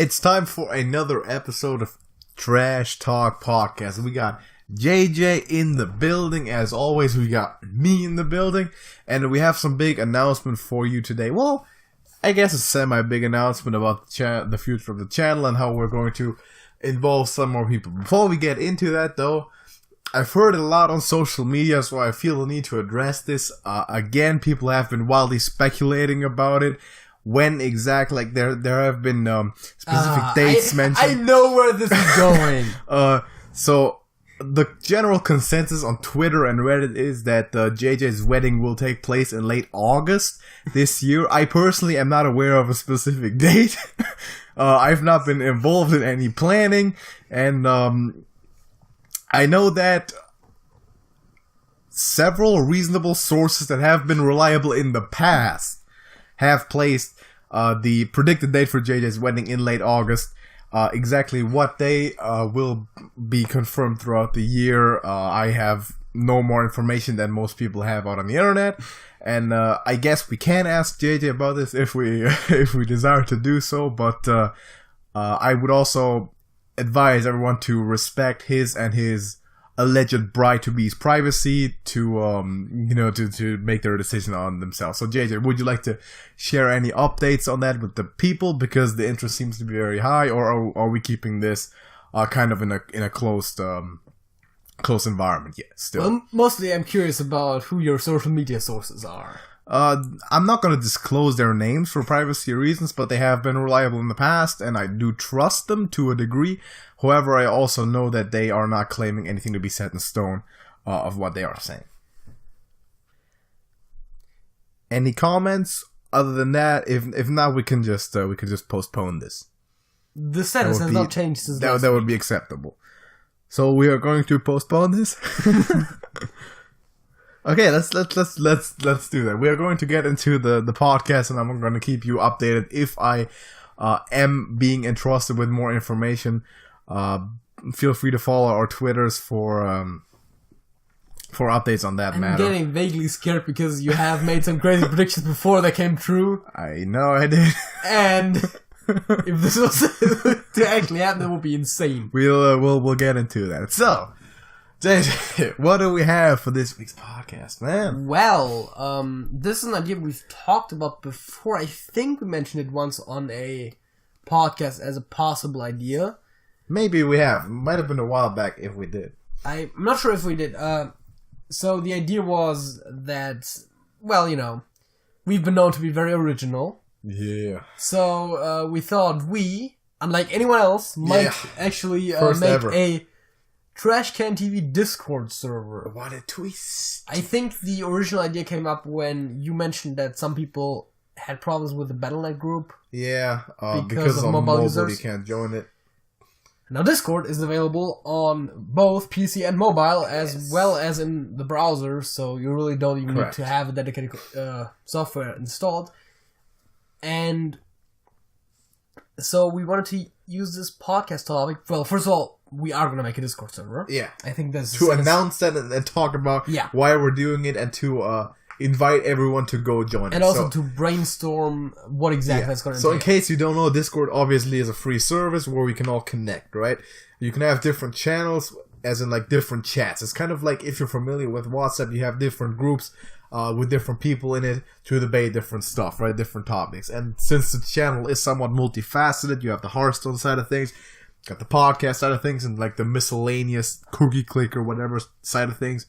It's time for another episode of Trash Talk Podcast. We got JJ in the building. As always, we got me in the building. And we have some big announcement for you today. Well, I guess a semi-big announcement about the future of the channel and how we're going to involve some more people. Before we get into that, though, I've heard a lot on social media, so I feel the need to address this. Again, people have been wildly speculating about it. When exactly, like there have been specific dates mentioned. I know where this is going. So the general consensus on Twitter and Reddit is that JJ's wedding will take place in late August this year. I personally am not aware of a specific date. I've not been involved in any planning, and I know that several reasonable sources that have been reliable in the past have placed the predicted date for JJ's wedding in late August. Exactly what day will be confirmed throughout the year. I have no more information than most people have out on the internet, and I guess we can ask JJ about this if we if we desire to do so. But I would also advise everyone to respect his and his alleged bride-to-be's privacy to to make their decision on themselves. So JJ, would you like to share any updates on that with the people, because the interest seems to be very high, or are we keeping this kind of in a closed environment yet still? Well, mostly I'm curious about who your social media sources are. I'm not going to disclose their names for privacy reasons, but they have been reliable in the past, and I do trust them to a degree. However, I also know that they are not claiming anything to be set in stone of what they are saying. Any comments other than that? If not, we can just postpone this. The status has not changed since last that would be acceptable. So we are going to postpone this. Okay, let's do that. We are going to get into the podcast, and I'm going to keep you updated if I am being entrusted with more information. Feel free to follow our Twitters for updates on that matter. I'm getting vaguely scared because you have made some crazy predictions before that came true. I know I did. And if this was to actually happen, it would be insane. We'll get into that. So, JJ, what do we have for this week's podcast, man? Well, this is an idea we've talked about before. I think we mentioned it once on a podcast as a possible idea. Maybe we have. Might have been a while back if we did. I'm not sure if we did. So the idea was that, well, we've been known to be very original. Yeah. So we thought we, unlike anyone else, might actually make a TrashcanTV Discord server. What a twist. I think the original idea came up when you mentioned that some people had problems with the Battle.net group. Yeah, because on mobile you can't join it. Now Discord is available on both PC and mobile, as well as in the browser, so you really don't even need to have a dedicated software installed. And so we wanted to use this podcast topic. Well, first of all, we are going to make a Discord server. Yeah. I think that's... To announce that and talk about why we're doing it, and to invite everyone to go join and also to brainstorm what exactly that's going to entail. So in case you don't know, Discord obviously is a free service where we can all connect, right? You can have different channels, as in like different chats. It's kind of like if you're familiar with WhatsApp, you have different groups with different people in it to debate different stuff, right? Different topics. And since the channel is somewhat multifaceted, you have the Hearthstone side of things, got the podcast side of things, and like the miscellaneous cookie click or whatever side of things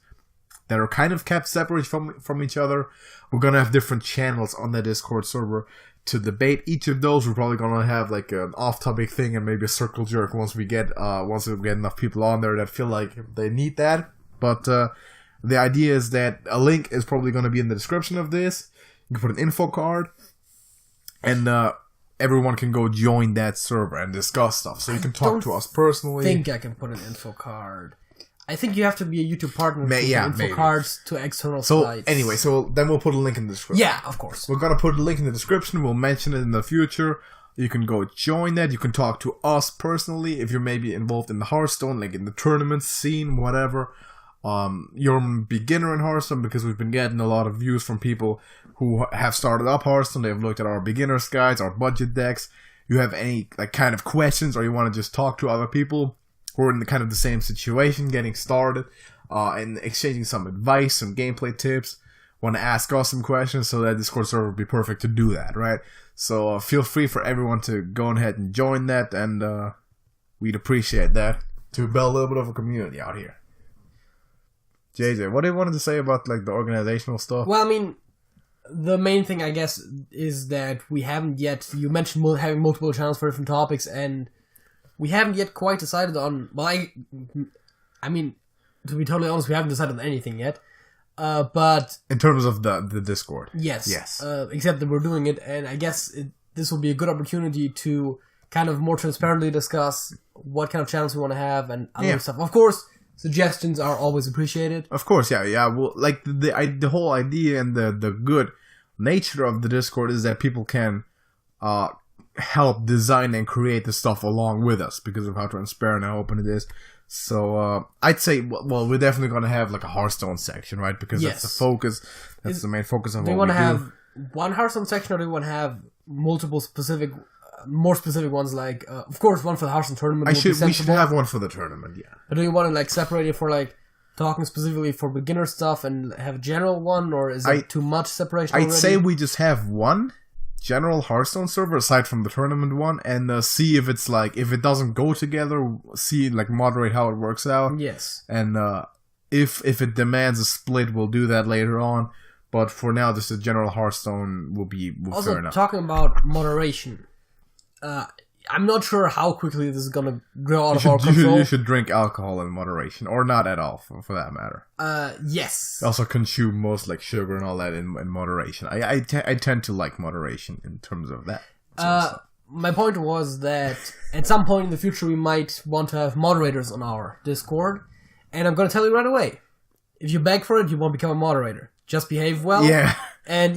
that are kind of kept separate from each other. We're going to have different channels on the Discord server to debate each of those. We're probably going to have like an off-topic thing and maybe a circle jerk once we get enough people on there that feel like they need that. But the idea is that a link is probably going to be in the description of this. You can put an info card, and everyone can go join that server and discuss stuff. So you can talk to us personally. I think I can put an info card. I think you have to be a YouTube partner to info cards to external sites. So anyway, then we'll put a link in the description. Yeah, of course. We're going to put a link in the description. We'll mention it in the future. You can go join that. You can talk to us personally if you're maybe involved in the Hearthstone, like in the tournament scene, whatever. You're a beginner in Hearthstone, because we've been getting a lot of views from people who have started up Hearthstone. They've looked at our beginner's guides, our budget decks, you have any like kind of questions, or you want to just talk to other people who are in the kind of the same situation, getting started, and exchanging some advice, some gameplay tips, want to ask us some questions, so that Discord server would be perfect to do that, right? So feel free for everyone to go ahead and join that, and we'd appreciate that to build a little bit of a community out here. JJ, what do you wanted to say about like the organizational stuff? Well, I mean, the main thing, I guess, is that we haven't yet... You mentioned having multiple channels for different topics, and we haven't yet quite decided on... Well, I mean, to be totally honest, we haven't decided on anything yet. But... In terms of the Discord. Yes. Yes. Except that we're doing it, and I guess this will be a good opportunity to kind of more transparently discuss what kind of channels we want to have and other stuff. Of course... Suggestions are always appreciated. Of course, yeah. Well, like the whole idea and the good nature of the Discord is that people can help design and create the stuff along with us because of how transparent and open it is. So I'd say, well, we're definitely going to have like a Hearthstone section, right? Because that's the focus. That's the main focus of what we do. Do you want to have one Hearthstone section, or do you want to have multiple more specific ones, like of course one for the Hearthstone tournament? We should have one for the tournament, yeah. But do you want to like separate it for like talking specifically for beginner stuff and have a general one, or is it too much separation already? I'd say we just have one general Hearthstone server aside from the tournament one, and see if it's like, if it doesn't go together, see like moderate how it works out. Yes. And if it demands a split, we'll do that later on. But for now, just a general Hearthstone will be fair enough. Also, talking about moderation, I'm not sure how quickly this is going to grow out of our control. You should drink alcohol in moderation, or not at all, for that matter. Yes. Also consume most like sugar and all that in moderation. I tend to like moderation in terms of that. My point was that at some point in the future we might want to have moderators on our Discord, and I'm going to tell you right away, if you beg for it, you won't become a moderator. Just behave well. Yeah. And,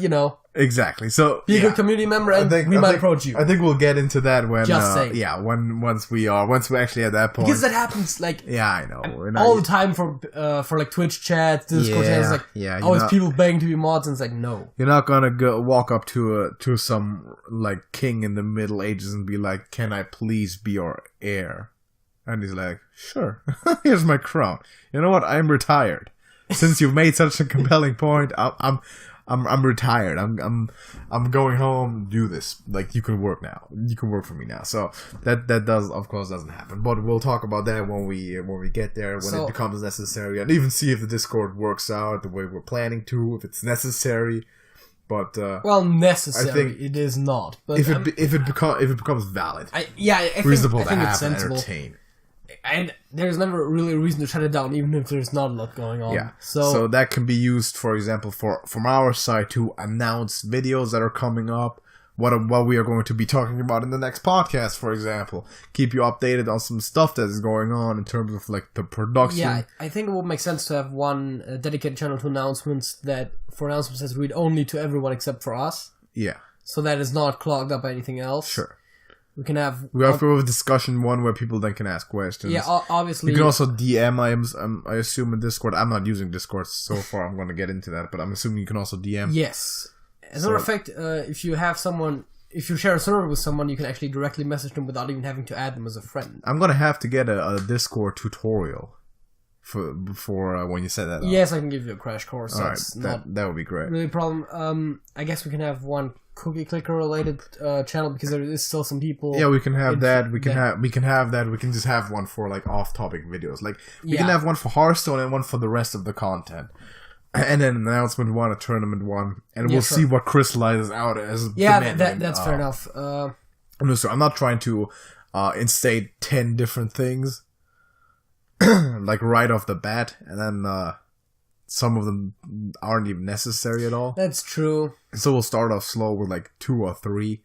exactly. So be a good community member, and we might approach you. I think we'll get into that when once we actually at that point. Because that happens I know. All the time for like Twitch chats, Discord chats, always people begging to be mods, and it's like, no. You're not gonna walk up to some like king in the Middle Ages and be like, "Can I please be your heir?" And he's like, "Sure. Here's my crown. You know what? I'm retired. Since you've made such a compelling point, I'm retired. I'm going home. Do this. Like, you can work now. You can work for me now." So that doesn't happen. But we'll talk about that when we get there, when it becomes necessary, and even see if the Discord works out the way we're planning to, if it's necessary. But necessary. I think it is not. But if it becomes valid, I reasonable think to it's have and sensible. entertain. And there's never really a reason to shut it down, even if there's not a lot going on. Yeah. So that can be used, for example, from our side to announce videos that are coming up, what we are going to be talking about in the next podcast, for example. Keep you updated on some stuff that is going on in terms of like the production. Yeah, I think it would make sense to have one dedicated channel to announcements that read only to everyone except for us. Yeah. So that is not clogged up by anything else. Sure. We have a discussion one where people then can ask questions. Yeah, obviously. You can also DM, I assume, in Discord. I'm not using Discord so far, I'm going to get into that, but I'm assuming you can also DM. Yes. As a matter of fact, if you share a server with someone, you can actually directly message them without even having to add them as a friend. I'm going to have to get a Discord tutorial before when you set that up. Yes, I can give you a crash course. Alright, that would be great. Really a problem. I guess we can have one cookie clicker related channel, because there is still some people. Yeah, we can have that. We can have that. We can just have one for like off-topic videos. Like we can have one for Hearthstone and one for the rest of the content, and then an announcement one, a tournament one, and we'll see what crystallizes out as. That's fair enough. I'm not trying to instate 10 different things like right off the bat, and then some of them aren't even necessary at all. That's true. So we'll start off slow with like 2 or 3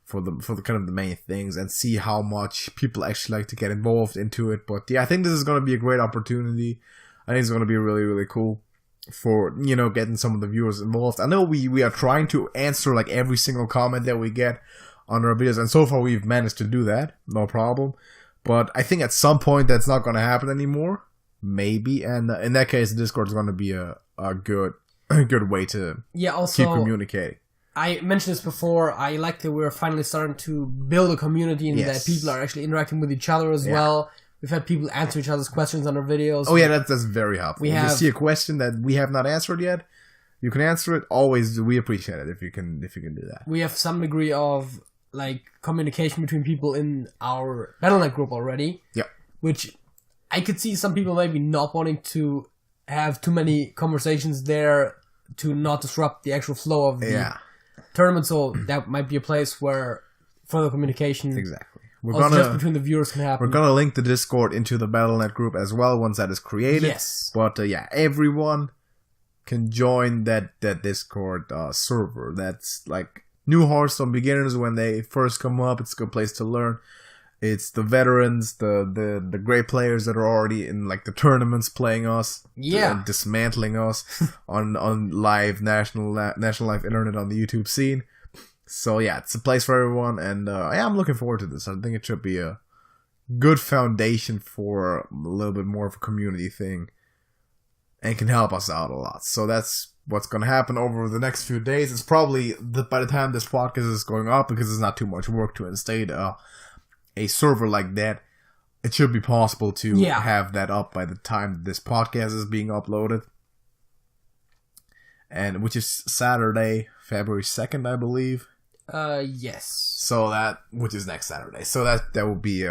for the kind of the main things, and see how much people actually like to get involved into it. But yeah, I think this is going to be a great opportunity. I think it's going to be really, really cool for, getting some of the viewers involved. I know we are trying to answer like every single comment that we get on our videos, and so far we've managed to do that, no problem. But I think at some point that's not going to happen anymore. Maybe, and in that case, Discord is going to be a good way to keep communicating. I mentioned this before. I like that we're finally starting to build a community and that people are actually interacting with each other as well. We've had people answer each other's questions on our videos. Oh yeah, that's very helpful. If you see a question that we have not answered yet, you can answer it. Always, we appreciate it if you can do that. We have some degree of like communication between people in our Battle.net group already. Yeah. Which I could see some people maybe not wanting to have too many conversations there to not disrupt the actual flow of the tournament. So that might be a place where further communication just between the viewers can happen. We're gonna link the Discord into the Battle.net group as well once that is created. Yes. But everyone can join that Discord server. That's like new Hearthstone beginners when they first come up. It's a good place to learn. It's the veterans, the great players that are already in like the tournaments playing us, and dismantling us on live national live internet on the YouTube scene. So it's a place for everyone, and I'm looking forward to this. I think it should be a good foundation for a little bit more of a community thing, and can help us out a lot. So that's what's going to happen over the next few days. It's probably by the time this podcast is going up, because it's not too much work to instate a server like that, it should be possible to have that up by the time this podcast is being uploaded. And which is Saturday, February 2nd, I believe. Yes. So which is next Saturday. So that will be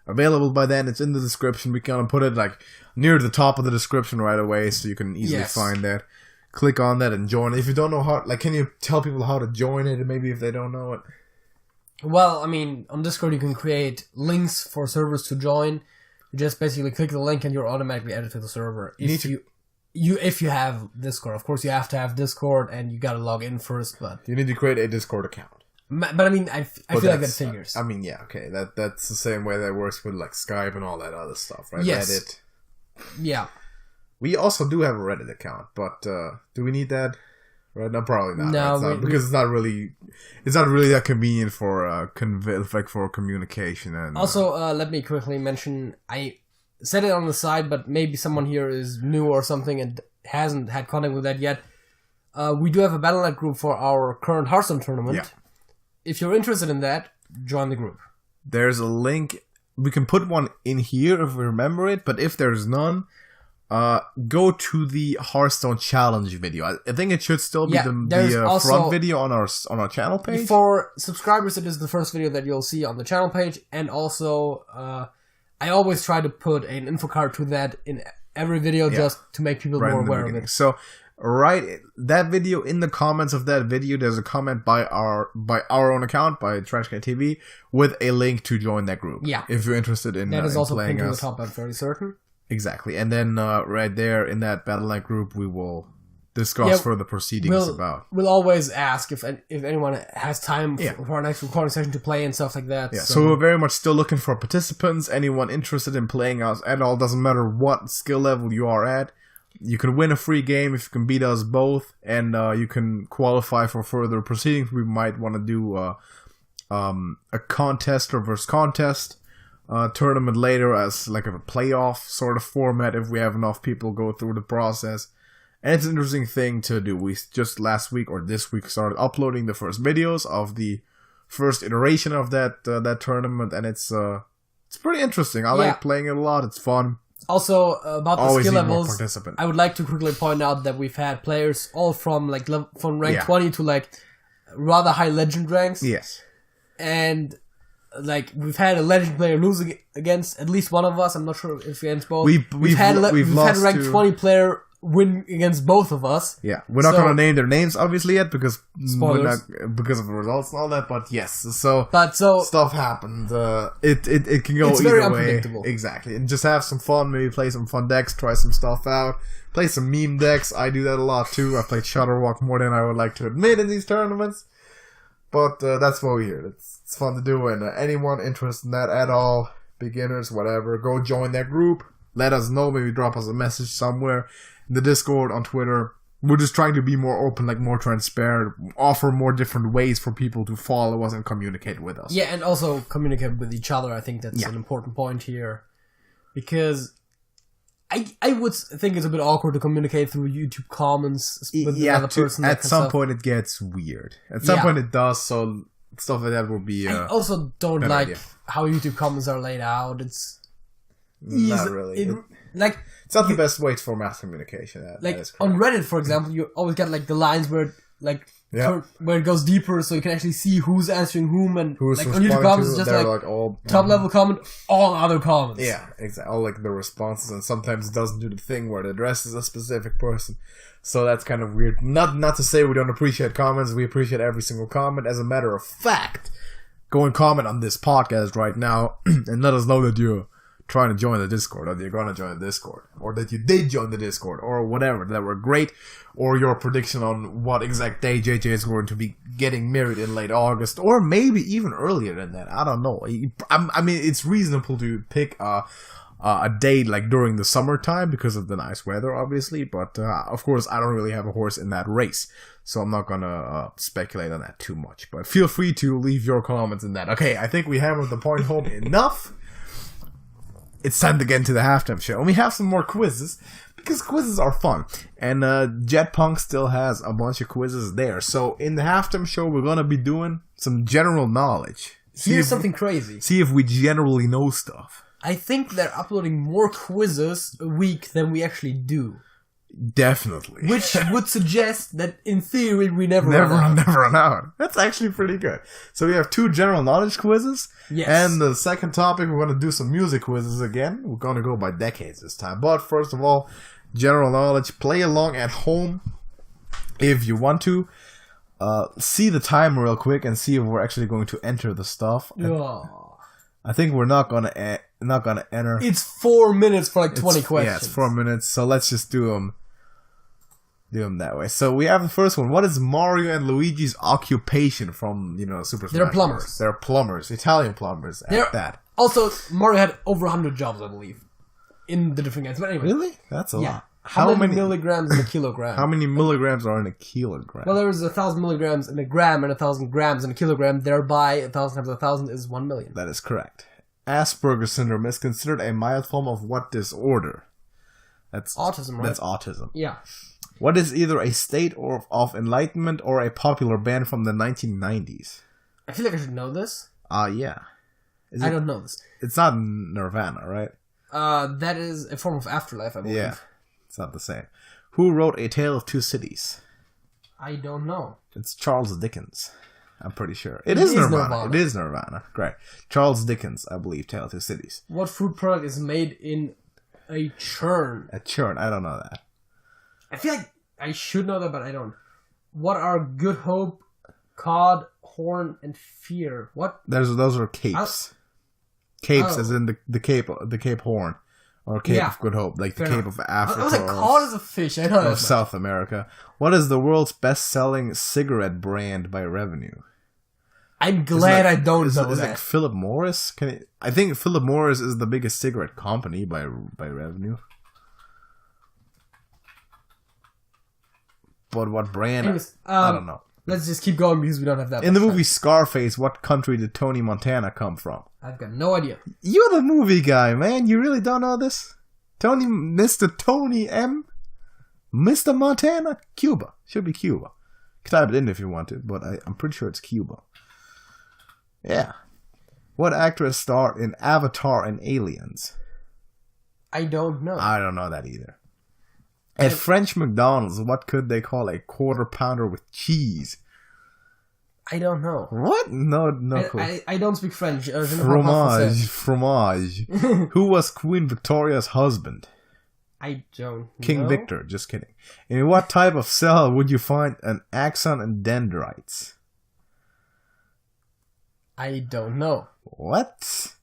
available by then. It's in the description. We can put it like near the top of the description right away, so you can easily find that. Click on that and join. If you don't know how, can you tell people how to join it? Maybe if they don't know it. Well, I mean, on Discord you can create links for servers to join. You just basically click the link and you're automatically added to the server. If you have Discord. Of course, you have to have Discord and you gotta log in first, but you need to create a Discord account. But I mean, I feel like that figures. I mean, okay. That's the same way that works with like Skype and all that other stuff, right? Yes. Reddit. Yeah. We also do have a Reddit account, but do we need that? Right? No, probably not. No, right? Because it's not really that convenient for for communication. And also, let me quickly mention, I said it on the side, but maybe someone here is new or something and hasn't had contact with that yet. We do have a Battle.net group for our current Hearthstone tournament. Yeah. If you're interested in that, join the group. There's a link. We can put one in here if we remember it, but if there's none, go to the Hearthstone challenge video. I think it should still be the front video on our channel page. For subscribers, it is the first video that you'll see on the channel page, and also I always try to put an info card to that in every video just to make people more aware of it. So that video, in the comments of that video, there's a comment by our own account, by TrashcanTV, with a link to join that group. Yeah, if you're interested in that is also playing pinned to the top. I'm fairly certain. Exactly, and then right there in that Battle.net group, we will discuss further proceedings about. We'll always ask if anyone has time for our next recording session to play and stuff like that. Yeah, so we're very much still looking for participants. Anyone interested in playing us at all, doesn't matter what skill level you are at. You can win a free game if you can beat us both, and you can qualify for further proceedings. We might want to do a contest or versus contest tournament later as like a playoff sort of format if we have enough people go through the process. And it's an interesting thing to do. We just last week or this week started uploading the first videos of the first iteration of that tournament, and it's pretty interesting. I like playing it a lot. It's fun. Also, about the skill levels, I would like to quickly point out that we've had players all from like from rank 20 to like rather high legend ranks. Yes. And like we've had a legend player losing against at least one of us. I'm not sure if against both. We've had a rank 20 player win against both of us. Yeah, we're not going to name their names obviously yet because because of the results and all that. But yes, so stuff happened. It can go either very way. Unpredictable. Exactly, and just have some fun. Maybe play some fun decks, try some stuff out, play some meme decks. I do that a lot too. I play Shutterwalk more than I would like to admit in these tournaments. But that's what we hear. It's fun to do, and anyone interested in that at all, beginners, whatever, go join that group. Let us know. Maybe drop us a message somewhere in the Discord, on Twitter. We're just trying to be more open, like more transparent, offer more different ways for people to follow us and communicate with us. Yeah, and also communicate with each other. I think that's an important point here. Because I would think it's a bit awkward to communicate through YouTube comments with another person. At some point it gets weird. At some point it does, so stuff like that will be... I also don't like how YouTube comments are laid out. It's... Not really. It's not the best way for mass communication. That on Reddit, for example, you always get the lines where where it goes deeper, so you can actually see who's answering whom, and who's on YouTube comments it's just all top level comment, all other comments. Yeah, exactly. All the responses, and sometimes it doesn't do the thing where it addresses a specific person. So that's kind of weird. Not to say we don't appreciate comments. We appreciate every single comment. As a matter of fact, go and comment on this podcast right now and let us know that you're trying to join the Discord, or that you're going to join the Discord, or that you did join the Discord, or whatever, that were great, or your prediction on what exact day JJ is going to be getting married in late August, or maybe even earlier than that. I don't know. I mean, it's reasonable to pick a date during the summertime because of the nice weather, obviously, but of course I don't really have a horse in that race, so I'm not gonna speculate on that too much, but feel free to leave your comments in that. Okay, I think we hammered the point home enough. It's time to get into the halftime show. And we have some more quizzes, because quizzes are fun. And Jetpunk still has a bunch of quizzes there. So in the halftime show, we're going to be doing some general knowledge. Here's something crazy. See if we generally know stuff. I think they're uploading more quizzes a week than we actually do. Definitely. Which would suggest that, in theory, we never run out. That's actually pretty good. So we have 2 general knowledge quizzes. Yes. And the second topic, we're going to do some music quizzes again. We're going to go by decades this time. But first of all, general knowledge. Play along at home if you want to. See the time real quick and see if we're actually going to enter the stuff. I think we're not gonna enter. It's 4 minutes for 20 questions. Yeah, it's 4 minutes. So let's just do them that way. So we have the first one. What is Mario and Luigi's occupation from Super Smash Bros? They're plumbers. They're plumbers, Italian plumbers. At that. Also, Mario had over 100 jobs, I believe, in the different games. But anyway, really, that's a lot. How many milligrams in a kilogram? How many milligrams are in a kilogram? Well, there is 1,000 milligrams in a gram and 1,000 grams in a kilogram. Thereby, 1,000 times 1,000 is 1 million. That is correct. Asperger's syndrome is considered a mild form of what disorder? That's autism, right? That's autism. Yeah. What is either a state of enlightenment or a popular band from the 1990s? I feel like I should know this. Yeah. I don't know this. It's not Nirvana, right? That is a form of afterlife, I believe. Yeah. It's not the same. Who wrote A Tale of Two Cities? I don't know. It's Charles Dickens. I'm pretty sure. It is Nirvana. It is Nirvana. Great. Charles Dickens, I believe, Tale of Two Cities. What food product is made in a churn? A churn. I don't know that. I feel like I should know that, but I don't. What are Good Hope, Cod, Horn, and Fear? What? Those are capes. Capes, as in the Cape Horn. Or Cape of Good Hope, like the Cape of Africa. I was like, cod is a fish. I know that. Of South America. What is the world's best-selling cigarette brand by revenue? I'm glad I don't know that. Is it Philip Morris? I think Philip Morris is the biggest cigarette company by revenue. But what brand? Anyways, I don't know. Let's just keep going because we don't have that. In the movie Scarface, what country did Tony Montana come from? I've got no idea. You're the movie guy, man. You really don't know this? Mr. Tony M? Mr. Montana? Cuba. Should be Cuba. You can type it in if you want to, but I'm pretty sure it's Cuba. Yeah. What actress starred in Avatar and Aliens? I don't know. I don't know that either. At French McDonald's, what could they call a quarter pounder with cheese? I don't know. What? No clue. I don't speak French. Fromage. Who was Queen Victoria's husband? I don't know. King Victor, just kidding. In what type of cell would you find an axon and dendrites? I don't know. What?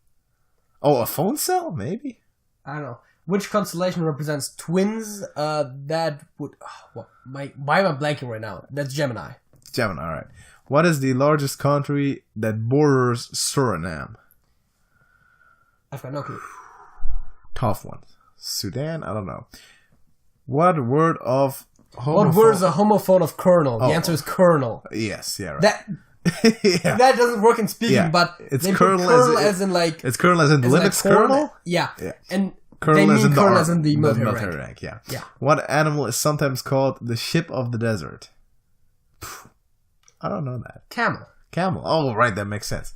Oh, a phone cell? Maybe? I don't know. Which constellation represents twins? That would... why am I blanking right now? That's Gemini. Gemini, alright. What is the largest country that borders Suriname? I've got no clue. Tough one. Sudan? I don't know. What word of homophone... What word is a homophone of colonel? The answer is colonel. Yes, yeah, right. That doesn't work in speaking, but it's colonel as in like... It's colonel as in the Linux kernel? Yeah. And Colonel as in the military rank. Yeah. Yeah. What animal is sometimes called the ship of the desert? I don't know that. Camel. Camel. Oh, right. That makes sense.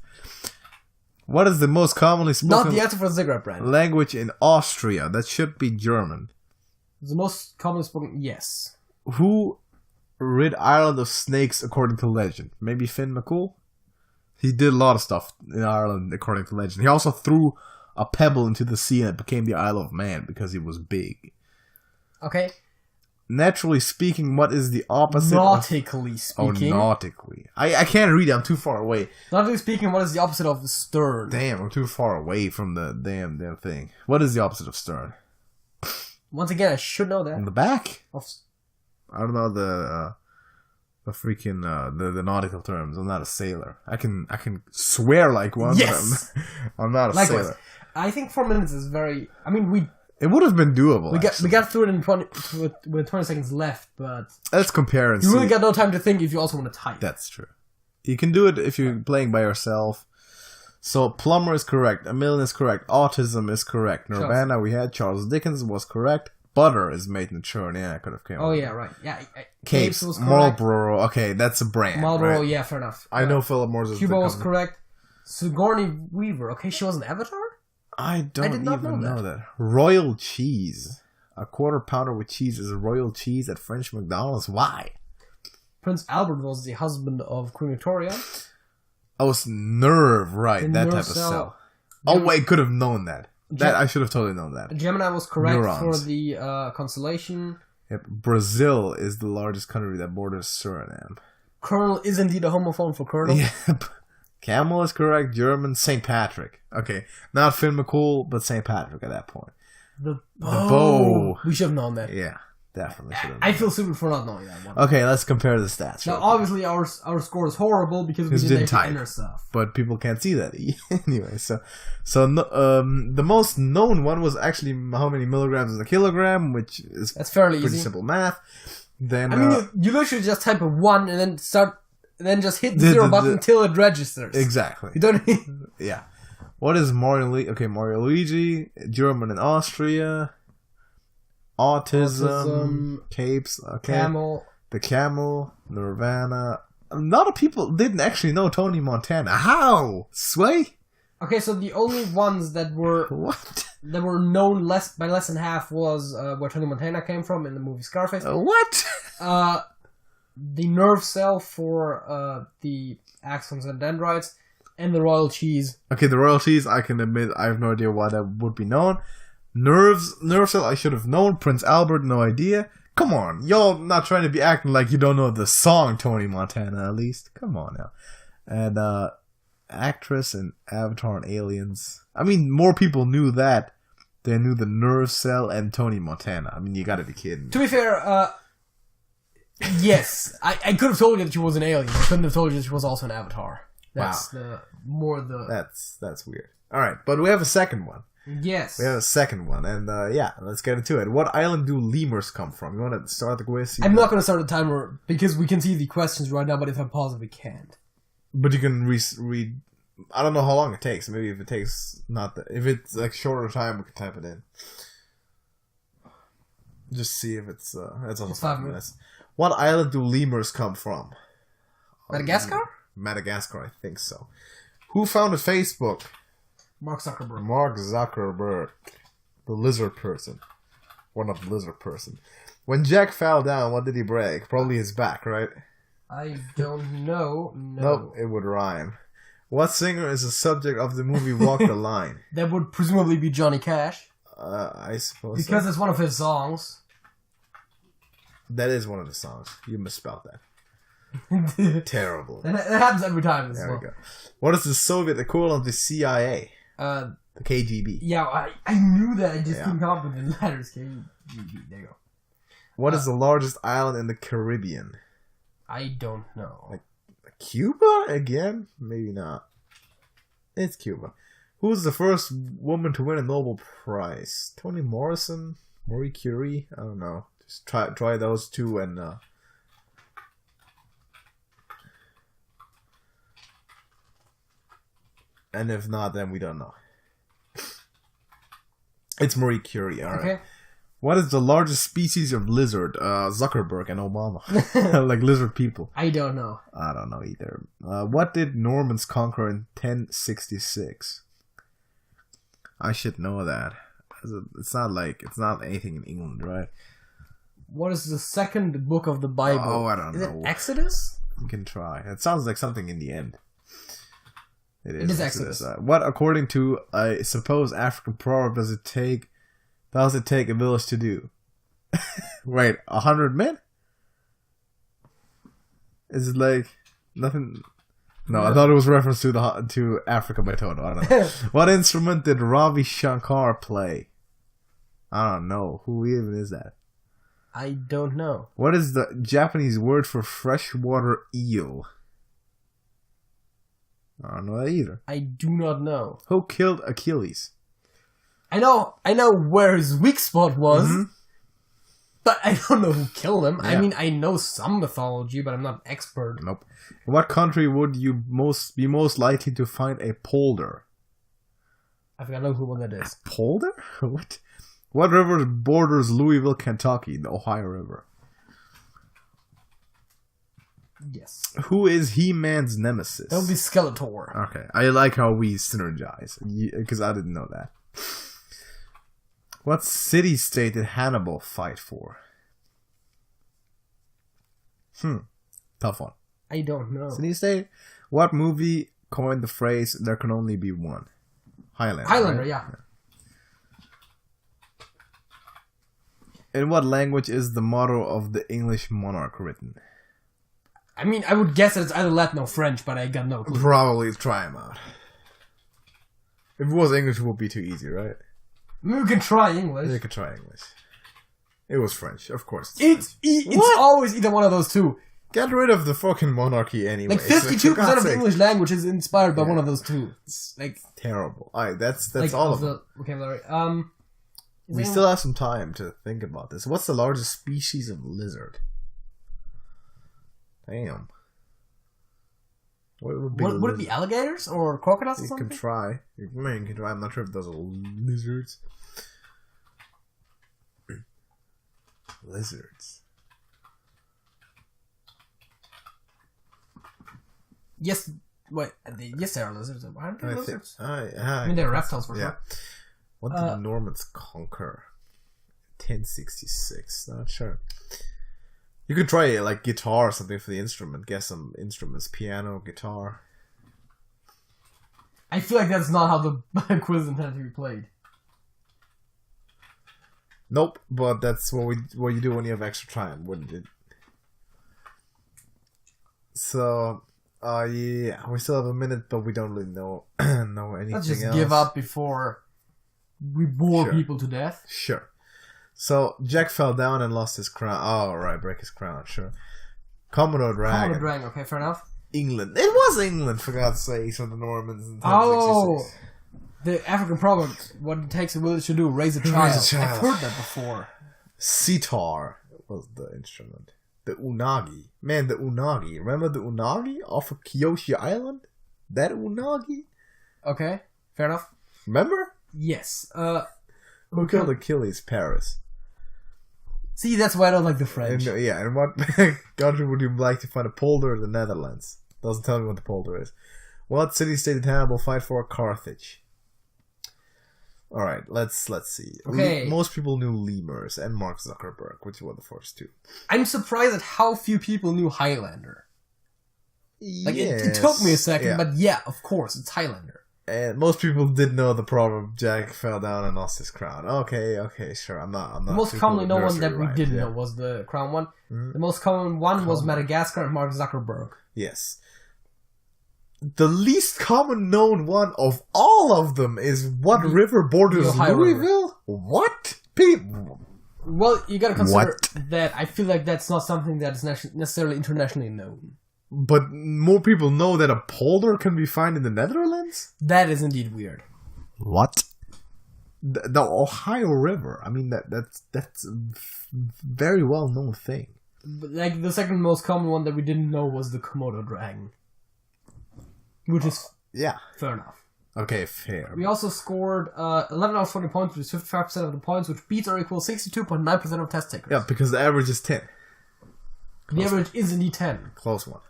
What is the most commonly spoken... Not the answer for the cigarette brand. ...language in Austria? That should be German. The most commonly spoken... Yes. Who rid Ireland of snakes according to legend? Maybe Finn McCool? He did a lot of stuff in Ireland according to legend. He also threw a pebble into the sea and it became the Isle of Man because he was big. Okay. Naturally speaking, what is the opposite Nautically speaking. Oh, nautically. I can't read it. I'm too far away. Nautically speaking, what is the opposite of stern? Damn, I'm too far away from the damn thing. What is the opposite of stern? Once again, I should know that. On the back? I don't know the freaking the nautical terms. I'm not a sailor. I can swear like one. Yes. But I'm not a Likewise. sailor. I think 4 minutes is very. I mean, it would have been doable. We got through it in 20 with 20 seconds left, but let's compare and see. You really got no time to think if you also want to type. That's true. You can do it if you're playing by yourself. So plumber is correct. A million is correct. Autism is correct. Nirvana we had. Charles Dickens was correct. Butter is made in churn. Yeah, I could have came. Oh yeah, right. Yeah. Capes was correct. Marlboro. Okay, that's a brand. Marlboro. Right? Yeah, fair enough. I know Philip Morris is Cuba was correct. Sigourney Weaver. Okay, she was an Avatar. I did not know that. Royal cheese. A quarter pounder with cheese is royal cheese at French McDonald's. Why? Prince Albert was the husband of Queen Victoria. Oh, it's nerve, right? The that type of cell. Oh wait, could have known that. I should have totally known that. Gemini was correct for the constellation. Yep. Brazil is the largest country that borders Suriname. Colonel is indeed a homophone for Colonel. Yep. Camel is correct. German, St. Patrick. Okay, not Finn McCool, but St. Patrick at that point. The bow. We should have known that. Yeah, definitely should have. I feel stupid for not knowing that one. Okay, let's compare the stats. Now, obviously, our score is horrible because we didn't type inner stuff. But people can't see that anyway. So the most known one was actually how many milligrams in a kilogram, which is that's fairly pretty easy. Simple math. Then I mean, you literally just type a 1 and then then just hit the 0 button until it registers. Exactly. You don't need... Yeah. What is Mario Luigi, German and Austria, autism, capes, okay. Camel. The camel, Nirvana. A lot of people didn't actually know Tony Montana. How? Sway? Okay, so the only ones that were that were known by less than half was where Tony Montana came from in the movie Scarface. What? The nerve cell for the axons and dendrites, and the royal cheese. Okay, the royal cheese, I can admit, I have no idea why that would be known. Nerve cell, I should have known. Prince Albert, no idea. Come on, y'all not trying to be acting like you don't know the song Tony Montana, at least. Come on now. And actress and Avatar and Aliens. I mean, more people knew that than knew the nerve cell and Tony Montana. I mean, you gotta be kidding. To be fair, yes, I could have told you that she was an alien. I couldn't have told you that she was also an Avatar. That's That's weird. All right, but we have a second one. Yes, we have a second one, and yeah, let's get into it. What island do lemurs come from? You want to start the quiz? I'm not going to start the timer because we can see the questions right now. But if I pause it, we can't. But you can read. I don't know how long it takes. Maybe if it takes if it's like shorter time, we can type it in. Just see if it's also 5 minutes. What island do lemurs come from? Madagascar? Madagascar, I think so. Who founded Facebook? Mark Zuckerberg. Mark Zuckerberg. The lizard person. One of the lizard person. When Jack fell down, what did he break? Probably his back, right? I don't know. No. Nope, it would rhyme. What singer is the subject of the movie Walk the Line? That would presumably be Johnny Cash. I suppose because it's one of his songs. That is one of the songs. You misspelled that. Terrible. That happens every time. There we go. What is the Soviet equivalent of the CIA? The KGB. Yeah, I knew that. I just couldn't come up with the letters. KGB. There you go. What is the largest island in the Caribbean? I don't know. Like Cuba? Again? Maybe not. It's Cuba. Who's the first woman to win a Nobel Prize? Toni Morrison? Marie Curie? I don't know. Just try those two and if not, then we don't know. It's Marie Curie, alright. Okay. What is the largest species of lizard? Zuckerberg and Obama. Like lizard people. I don't know. I don't know either. What did Normans conquer in 1066? I should know that. It's not anything in England, right? What is the second book of the Bible? Oh, I don't know. Is it Exodus? You can try. It sounds like something in the end. It is Exodus. What, according to a supposed African proverb, does it take a village to do? Wait, 100 men? Is it like nothing? No, I thought it was reference to Africa by Toto. I don't know. What instrument did Ravi Shankar play? I don't know. Who even is that? I don't know. What is the Japanese word for freshwater eel? I don't know that either. I do not know. Who killed Achilles? I know where his weak spot was, but I don't know who killed him. Yeah. I mean, I know some mythology, but I'm not an expert. Nope. In what country would you be most likely to find a polder? I think I know who one that is. A polder? What? What river borders Louisville, Kentucky? The Ohio River. Yes. Who is He-Man's nemesis? That would be Skeletor. Okay. I like how we synergize, because I didn't know that. What city-state did Hannibal fight for? Tough one. I don't know. City-state? What movie coined the phrase, there can only be one? Highlander. Highlander, right? yeah. In what language is the motto of the English monarch written? I mean, I would guess that it's either Latin or French, but I got no clue. Probably try them out. If it was English, it would be too easy, right? Maybe we can try English. You could try English. It was French, of course. It's always either one of those two. Get rid of the fucking monarchy anyway. Like 52% of the English language is inspired by one of those two. It's like terrible. Alright, that's like all of them. Vocabulary. We still have some time to think about this. What's the largest species of lizard? Damn. What would it be alligators or crocodiles or something? You can try. You can try. I'm not sure if those are lizards. Lizards. Yes. Wait. Yes, they are lizards. Why aren't they lizards? I mean, they're reptiles for sure. What did the Normans conquer? 1066. Not sure. You could try like guitar or something for the instrument. Guess some instruments. Piano, guitar. I feel like that's not how the quiz intended to be played. Nope, but that's what you do when you have extra time, wouldn't it? So, yeah, we still have a minute, but we don't really know anything Let's just else. Give up before we bore people to death. Sure. So, Jack fell down and lost his crown. Oh, right, break his crown, sure. Komodo dragon. Komodo dragon, okay, fair enough. England. It was England, for God's sake, so the Normans in 1066. Oh! The African proverb, what it takes a village to do, raise a child. Raise a child. I've heard that before. Sitar was the instrument. The unagi. Man, the unagi. Remember the unagi off of Kyoshi Island? That unagi? Okay, fair enough. Remember? Yes. Who killed Achilles? Paris. See, that's why I don't like the French. And what country would you like to find a polder? The Netherlands. Doesn't tell me what the polder is. What city-state did Hannibal fight for? Carthage. Alright, let's see. Okay. Most people knew Lemurs and Mark Zuckerberg, which were the first two. I'm surprised at how few people knew Highlander. Like, it took me a second, but yeah, of course, it's Highlander. And most people did know the proverb, Jack fell down and lost his crown. Okay, sure. I'm not. The most commonly known one that we didn't know was the crown one. Mm-hmm. The most common one was Madagascar and Mark Zuckerberg. Yes. The least common known one of all of them is what river borders Louisville? River. What? People. Well, you gotta consider that I feel like that's not something that is necessarily internationally known. But more people know that a polder can be found in the Netherlands? That is indeed weird. What? The Ohio River. I mean, that's a very well-known thing. But, like, the second most common one that we didn't know was the Komodo dragon. Which is fair enough. Okay, fair. We also scored 11 out of 20 points, which is 55% of the points, which beats or equals 62.9% of test takers. Yeah, because the average is 10. The average is indeed 10. Close one.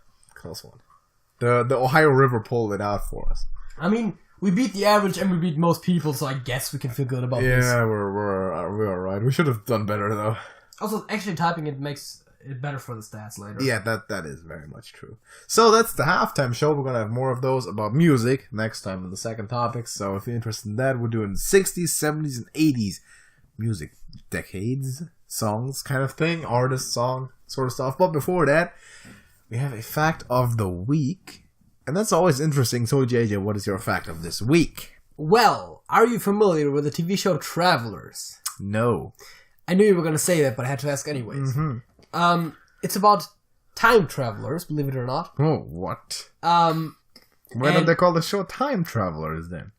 The Ohio River pulled it out for us. I mean, we beat the average and we beat most people, so I guess we can feel good about this. Yeah, we're alright. We should have done better, though. Also, actually typing it makes it better for the stats later. Yeah, that is very much true. So that's the halftime show. We're gonna have more of those about music next time in the second topic. So if you're interested in that, we're doing 60s, 70s, and 80s music decades, songs kind of thing, artist, song sort of stuff. But before that, we have a fact of the week, and that's always interesting. So JJ, what is your fact of this week? Well, are you familiar with the TV show Travelers? No. I knew you were gonna say that, but I had to ask anyways. Mm-hmm. It's about time travelers, believe it or not. Oh, what? Why did they call the show Time Travelers then?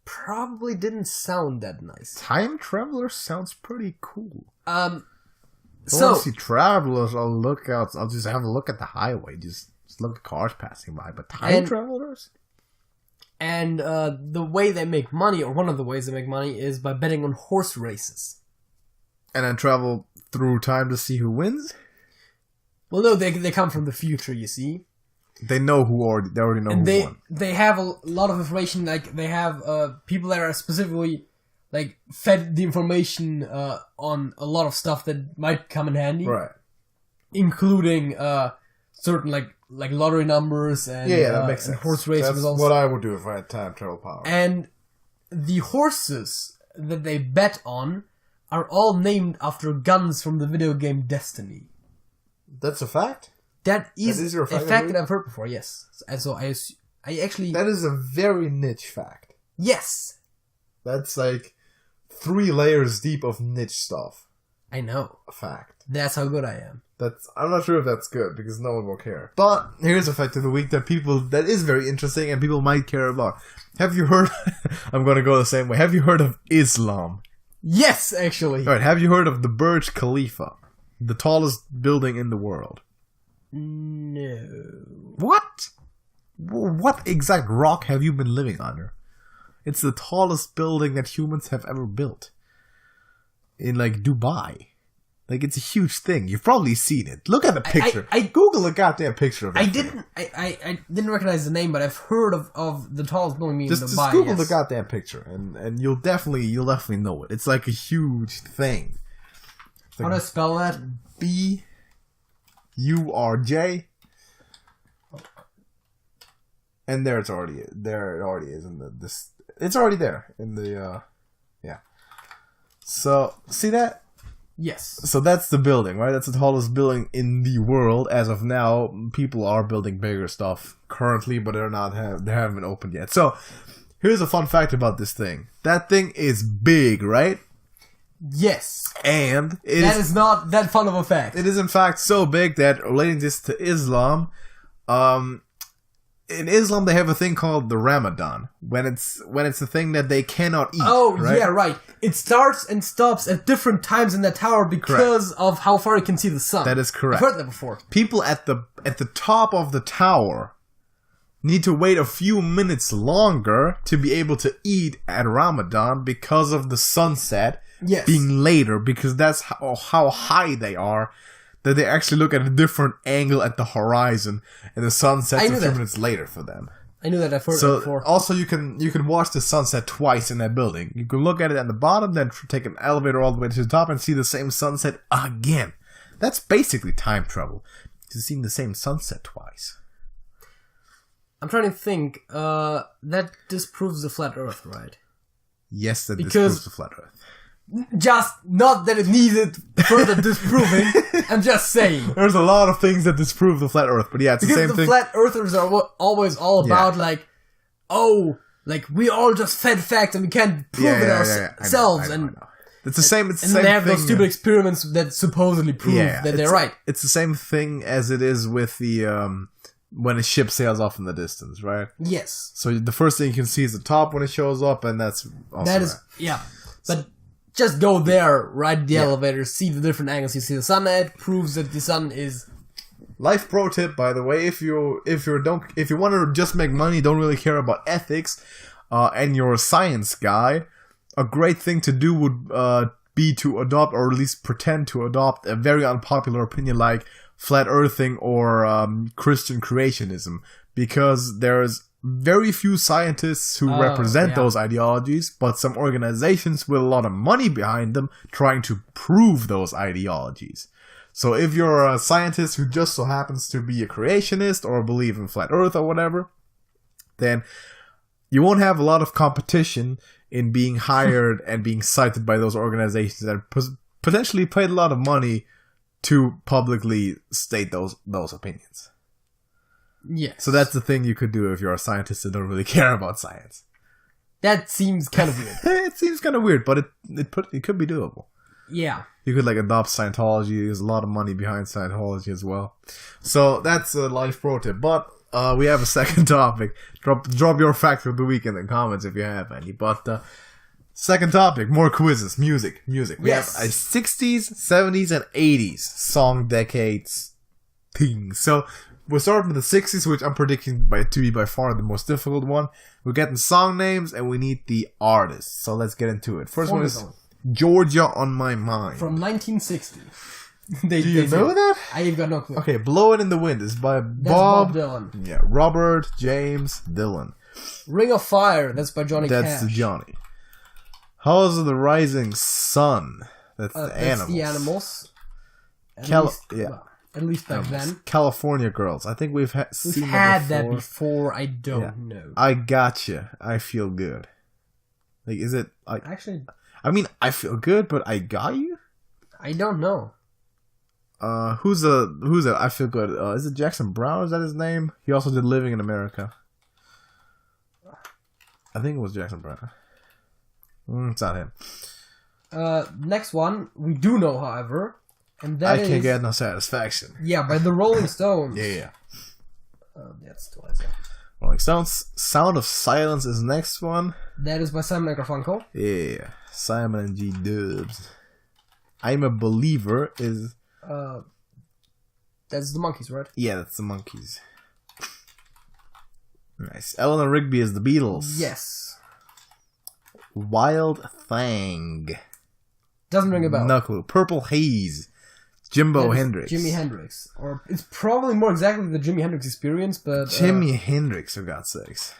Probably didn't sound that nice. Time Travelers sounds pretty cool. So I want to see travelers. I'll just have a look at the highway. Just look at cars passing by. But time travelers? And the way they make money, or one of the ways they make money, is by betting on horse races. And then travel through time to see who wins? Well, no, they come from the future, you see. They already know who won. They have a lot of information, like, they have people that are specifically, like, fed the information on a lot of stuff that might come in handy. Right. Including certain, like lottery numbers and, that makes sense. And horse race That's results. what I would do if I had time travel power. And the horses that they bet on are all named after guns from the video game Destiny. That's a fact? That is your a fact that I've heard before, yes. And so I actually... That is a very niche fact. Yes! That's like 3 layers deep of niche stuff. I know. A fact. That's how good I am. I'm not sure if that's good, because no one will care. But here's a fact of the week that is very interesting and people might care about. Have you heard... I'm gonna go the same way. Have you heard of Islam? Yes, actually. Alright, have you heard of the Burj Khalifa? The tallest building in the world. No. What? What exact rock have you been living under? It's the tallest building that humans have ever built. In, like, Dubai. Like, it's a huge thing. You've probably seen it. Look at the picture. I Google a goddamn picture of it. I didn't recognize the name, but I've heard of the tallest building in Dubai. Just Google the goddamn picture, and you'll definitely know it. It's like a huge thing. How do I spell that? BURJ. And there it already is in this. It's already there in the yeah. So see that? Yes. So that's the building, right? That's the tallest building in the world as of now. People are building bigger stuff currently, but they haven't opened yet. So here's a fun fact about this thing. That thing is big, right? Yes. And that is not that fun of a fact. It is in fact so big that, relating this to Islam, in Islam they have a thing called the Ramadan, when it's a thing that they cannot eat. Oh, right? yeah, right. It starts and stops at different times in the tower because of how far you can see the sun. That is correct. I've heard that before. People at the top of the tower need to wait a few minutes longer to be able to eat at Ramadan because of the sunset being later, because that's how high they are, that they actually look at a different angle at the horizon, and the sun sets a few minutes later for them. I knew that. I've heard it before. Also, you can watch the sunset twice in that building. You can look at it at the bottom, then take an elevator all the way to the top and see the same sunset again. That's basically time travel. Just seeing the same sunset twice. I'm trying to think. That disproves the flat Earth, right? Yes, that disproves the flat Earth. Just not that it needed further disproving. I'm just saying. There's a lot of things that disprove the flat Earth, but yeah, it's the same thing. Because the flat Earthers are always all about like we all just fed facts and we can't prove it ourselves. I know. It's the same. It's the and same they have thing. those stupid experiments that supposedly prove that they're right. It's the same thing as it is with the when a ship sails off in the distance, right? Yes. So the first thing you can see is the top when it shows up, and that's also But just go there, ride the elevator, see the different angles you see the sun at, proves that the sun is Life pro tip, by the way, if you want to just make money, don't really care about ethics, and you're a science guy, a great thing to do would be to adopt, or at least pretend to adopt, a very unpopular opinion like flat earthing or Christian creationism, because there's very few scientists who represent those ideologies, but some organizations with a lot of money behind them trying to prove those ideologies. So if you're a scientist who just so happens to be a creationist or believe in flat earth or whatever, then you won't have a lot of competition in being hired and being cited by those organizations that potentially paid a lot of money to publicly state those opinions. Yes. So that's the thing you could do if you're a scientist and don't really care about science. That seems kind of weird. It seems kind of weird, but it could be doable. Yeah. You could adopt Scientology. There's a lot of money behind Scientology as well. So that's a life pro tip. But we have a second topic. Drop your fact of the week in the comments if you have any. But second topic, more quizzes. Music. We have a 60s, 70s, and 80s song decades thing. So we're starting with the 60s, which I'm predicting to be by far the most difficult one. We're getting song names, and we need the artists. So let's get into it. First one is Georgia on My Mind. From 1960. Do you know that? I've got no clue. Okay, Blow It in the Wind is by Bob Dylan. Yeah, Robert James Dylan. Ring of Fire, that's by Johnny Cash. That's Johnny. House of the Rising Sun. That's the Animals. The Animals. At least back then. California Girls. I think we've seen that before. I don't know. I Gotcha. I Feel Good. Is it actually? I mean, I feel good, but I got you. I don't know. Who's that? I Feel Good. Is it Jackson Brown? Is that his name? He also did Living in America. I think it was Jackson Brown. It's not him. Next one we do know, however, and that I Can't Get No Satisfaction. Yeah, by the Rolling Stones. Yeah. That's twice. Rolling Stones. Sound of Silence is next one. That is by Simon & Garfunkel. Yeah, Simon and G. Dubs. I'm a Believer is. That's the Monkees, right? Yeah, that's the Monkees. Nice. Eleanor Rigby is the Beatles. Yes. Wild Thing. Doesn't ring a bell. No clue. Purple Haze. Jimi Hendrix. Jimi Hendrix. Or it's probably more exactly the Jimi Hendrix Experience, but... Jimi Hendrix, for God's sakes.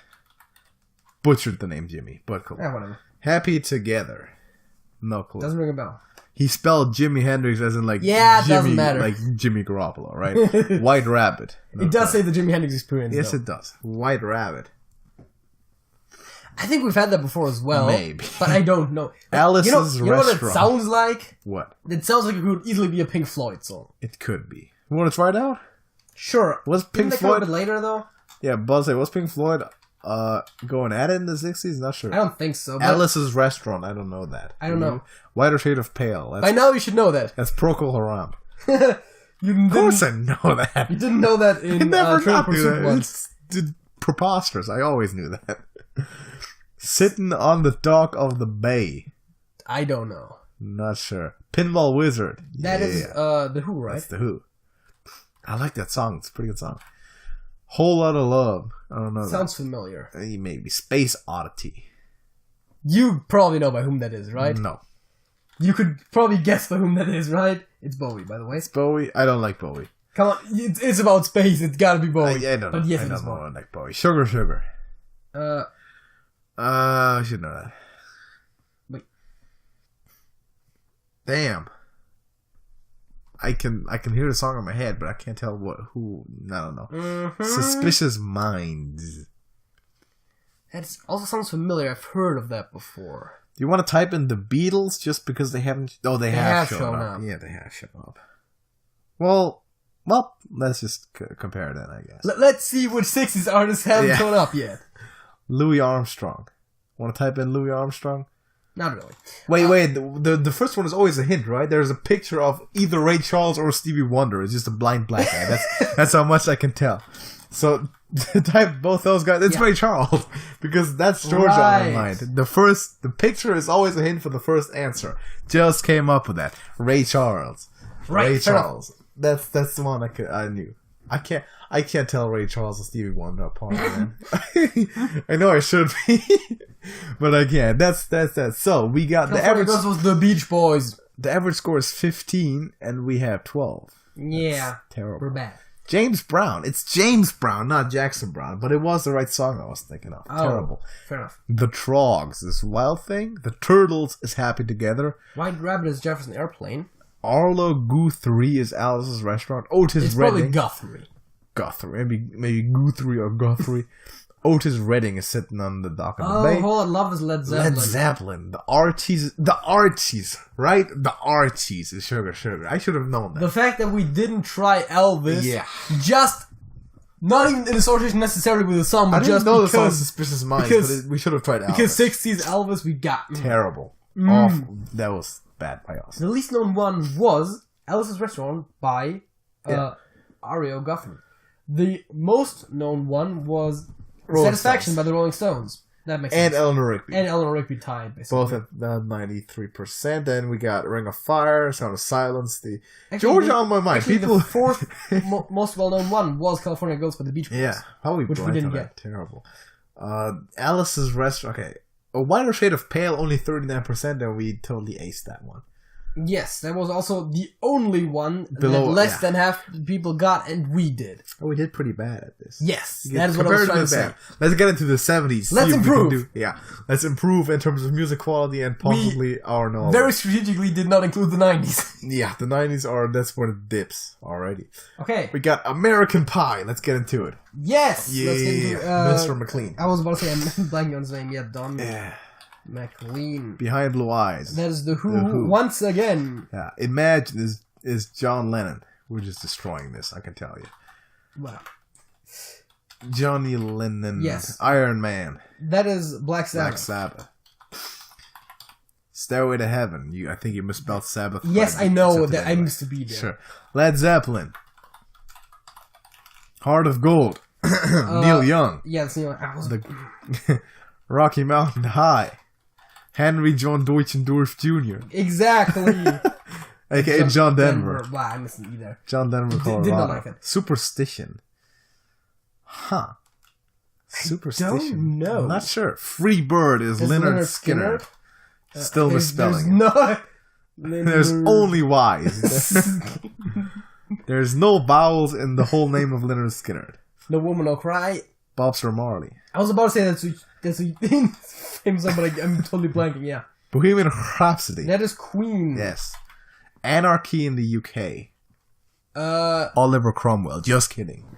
Butchered the name Jimmy, but cool. Yeah, whatever. Happy Together. No clue. Doesn't ring a bell. He spelled Jimi Hendrix as in Jimmy, doesn't matter. Like Jimmy Garoppolo, right? White Rabbit. No, it does say the Jimi Hendrix Experience, Yes, though. It does. White Rabbit. I think we've had that before as well. Maybe. But I don't know. Alice's Restaurant. You know what it sounds like? What? It sounds like it could easily be a Pink Floyd song. It could be. You want to try it out? Sure. Was Pink Didn't Floyd... a bit later, though? Yeah, Buzz, was Pink Floyd going at it in the 60s? Not sure. I don't think so. Alice's Restaurant. I don't know that. I don't know. Whiter Shade of Pale. By now you should know that. That's Procol Harum. Of course I know that. You didn't know that in Train Pursuit once. It's preposterous. I always knew that. Sitting on the Dock of the Bay. I don't know. Not sure. Pinball Wizard. That is The Who, right? That's The Who. I like that song. It's a pretty good song. Whole Lot of Love. I don't know. Sounds familiar. Maybe. Space Oddity. You probably know by whom that is, right? No. You could probably guess by whom that is, right? It's Bowie, by the way. It's Bowie? I don't like Bowie. Come on. It's about space. It's gotta be Bowie. I don't know. But yes, I don't know. I like Bowie. Sugar. I should know that. Wait. Damn. I can hear the song in my head, but I can't tell who. I don't know. Mm-hmm. Suspicious Minds. That also sounds familiar. I've heard of that before. Do you want to type in the Beatles just because they haven't? Oh, they have shown up. Yeah, they have shown up. Well, let's just compare then, I guess. Let's see which 60s artists haven't shown up yet. Louis Armstrong. Want to type in Louis Armstrong? Not really. Wait. The first one is always a hint, right? There's a picture of either Ray Charles or Stevie Wonder. It's just a blind black guy. That's how much I can tell. So type both those guys. It's Ray Charles because that's Georgia on my mind. The picture is always a hint for the first answer. Just came up with that. Ray Charles. Right. Ray Charles. That's the one I knew. I can't tell Ray Charles and Stevie Wonder apart, man. I know I should be, but I can't. That's that. So we got the average. This was the Beach Boys. The average score is 15, and we have 12. Yeah, that's terrible. We're bad. James Brown. It's James Brown, not Jackson Brown, but it was the right song I was thinking of. Oh, terrible. Fair enough. The Trogs, this wild thing. The Turtles is Happy Together. White Rabbit is Jefferson Airplane. Arlo Guthrie is Alice's Restaurant. Otis Redding. It's probably Guthrie. Maybe Guthrie or Guthrie. Otis Redding is sitting on the dock of the bay. Oh, hold on. Love is Led Zeppelin. Led Zeppelin. The Archies, right? The Archies is Sugar. I should have known that. The fact that we didn't try Elvis. Yeah. Just, not even in association necessarily with the song, but just because... I didn't know the song Suspicious Minds, but we should have tried Elvis. Because 60s Elvis, we got... Terrible. Awful. That was bad by us. The least known one was Alice's Restaurant by Ario Guthrie. The most known one was Satisfaction by the Rolling Stones. That makes sense. And Eleanor Rigby. And Eleanor Rigby tied, basically. Both at 93%. Then we got Ring of Fire, Sound of Silence, Georgia on My Mind. People... The fourth most well-known one was California Girls by the Beach Boys. Yeah, probably which we didn't get. Terrible. Alice's Restaurant. Okay. A Whiter Shade of Pale, only 39%, and we totally aced that one. Yes, that was also the only one that less than half the people got, and we did. Oh, we did pretty bad at this. Yes, that is what I was trying to say. Let's get into the 70s. Let's improve. Let's improve in terms of music quality and possibly our knowledge. Very strategically did not include the 90s. Yeah, the 90s that's where it dips already. Okay. We got American Pie. Let's get into it. Yes! Yeah, let's get into Mr. McLean. I was about to say, I'm blanking on his name. Yeah, Don. Yeah. McLean. Behind Blue Eyes. That is the Who once again. Yeah. Imagine is John Lennon. We're just destroying this, I can tell you. Wow. Johnny Lennon. Yes. Iron Man. That is Black Sabbath. Black Sabbath. Stairway to Heaven. I think you misspelled Sabbath. Yes, I know that. I used to be there. Sure. Led Zeppelin. Heart of Gold. Neil Young. Yeah, it's Neil Young. Rocky Mountain High. Henry John Deutschendorf Jr. Exactly. A.K.A. John Denver. Wow, I missed either. John Denver, Colorado. Did not like it. Superstition. Huh. Superstition. I don't know. I'm not sure. Free Bird is Lynyrd Skynyrd. Still misspelling. There's only Y's. There's no vowels in the whole name of Lynyrd Skynyrd. No Woman, No Cry. Bobster Marley. I was about to say that's a famous song, but I'm totally blanking, yeah. Bohemian Rhapsody. That is Queen. Yes. Anarchy in the UK. Oliver Cromwell. Just kidding.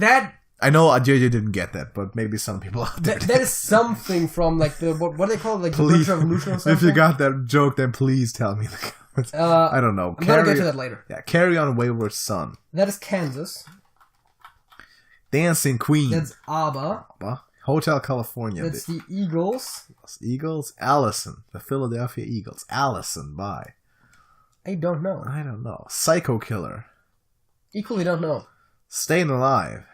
I know JJ didn't get that, but maybe some people out there. That is something from like the what do they call it? Like the British Revolution or something? If you got that joke, then please tell me in the comments. I don't know. I'm gonna get to that later. Yeah, Carry On Wayward Son. That is Kansas. Dancing Queen. That's ABBA. Hotel California. That's the Eagles. Eagles. Allison. The Philadelphia Eagles. Allison by. I don't know. Psycho Killer. Equally don't know. Staying Alive.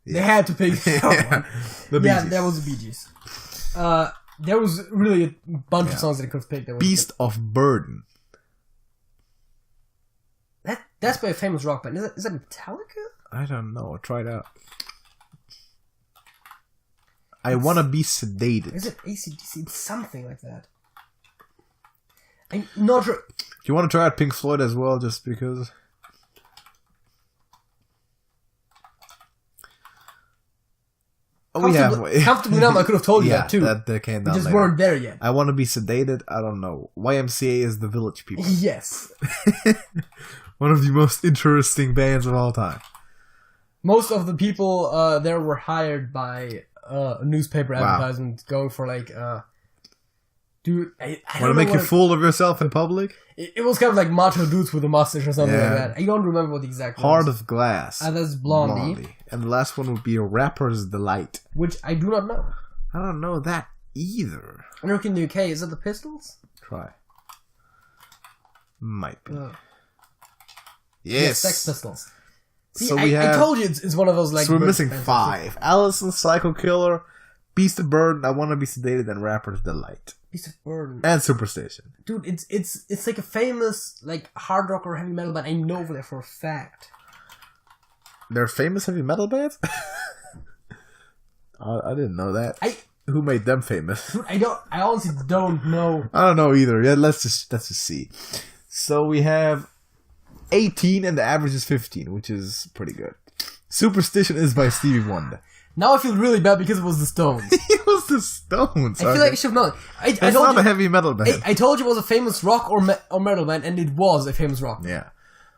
They had to pick someone. That was the Bee Gees. There was really a bunch of songs that I could have picked. Beast of Burden. That's by a famous rock band. Is that Metallica? I don't know. Try it out. I Wanna Be Sedated. Is it AC/DC? It's something like that. I'm not sure. Do you want to try out Pink Floyd as well, just because? Comfortably Numb, I could have told you that too. That came down. We just weren't there yet. I Want to Be Sedated. I don't know. YMCA is the Village People. Yes. One of the most interesting bands of all time. Most of the people there were hired by a newspaper advertisement going for like, dude, I want to make a fool of yourself in public? It was kind of like macho dudes with a mustache or something like that. I don't remember what the exact Heart was. of Glass. That's Blondie. And the last one would be A Rapper's Delight. Which I do not know. I don't know that either. American in the UK, is it the Pistols? Try. Might be. Yes, Sex Pistols. See, so I told you it's one of those like. So we're missing 5. Allison, Psycho Killer, Beast of Burden, I Want to Be Sedated, and Rapper's Delight. Beast of Burden. And Superstition. Dude, it's like a famous like hard rock or heavy metal band. I know that for a fact. They're famous heavy metal bands? I didn't know that. Who made them famous? I honestly don't know. I don't know either. Yeah, let's just see. So we have 18 and the average is 15, which is pretty good. Superstition is by Stevie Wonder. Now I feel really bad because it was the Stones. It was the Stones. I feel like I should have known. It's not a heavy metal band. I told you it was a famous rock or metal band, and it was a famous rock. Yeah.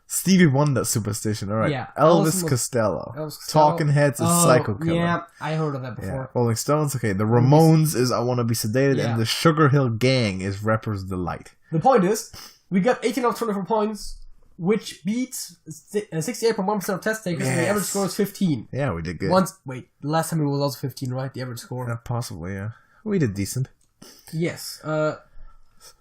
Stevie Wonder, Superstition. All right. Yeah. Elvis Costello. Talking Heads is Psycho Killer. Yeah, I heard of that before. Yeah. Rolling Stones. Okay. The Ramones is I Wanna Be Sedated, and the Sugar Hill Gang is Rapper's Delight. The point is, we got 18 out of 24 points, which beats 68.1% of test takers, and the average score is 15. Yeah, we did good. The last time it was also 15, right? The average score. Possibly, yeah. We did decent. Yes.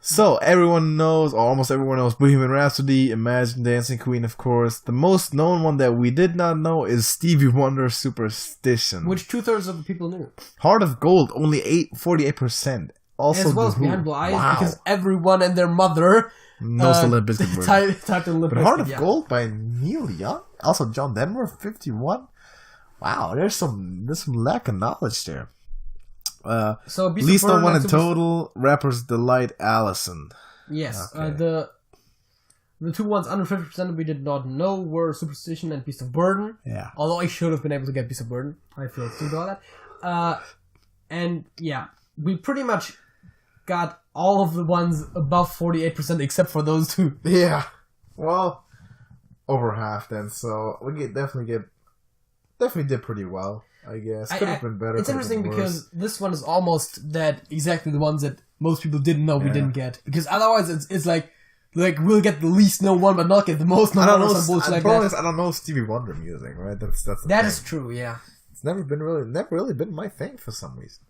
So, everyone knows, or almost everyone knows, Bohemian Rhapsody, Imagine, Dancing Queen, of course. The most known one that we did not know is Stevie Wonder's Superstition. Which 2/3 of the people knew. Heart of Gold, only 48%. Also, as well as Behind Blue Eyes, because everyone and their mother knows the Limp Bizkit typed in Limp Bizkit. But Heart of Gold by Neil Young? Also John Denver, 51? Wow, there's some lack of knowledge there. So least known one in total, Rapper's Delight, Allison. Yes, okay. The two ones under 50% we did not know were Superstition and Beast of Burden. Yeah. Although I should have been able to get Beast of Burden. I feel too about that. And yeah, we pretty much got all of the ones above 48% except for those two. Yeah. Well, over half then, so we definitely did pretty well. I guess. Could have been better. It's interesting because this one is almost exactly the ones that most people didn't know we didn't get. Because otherwise it's like we'll get the least known one but not get the most known one or some bullshit like that. I don't know Stevie Wonder music, right? That is true, yeah. It's never really been my thing for some reason.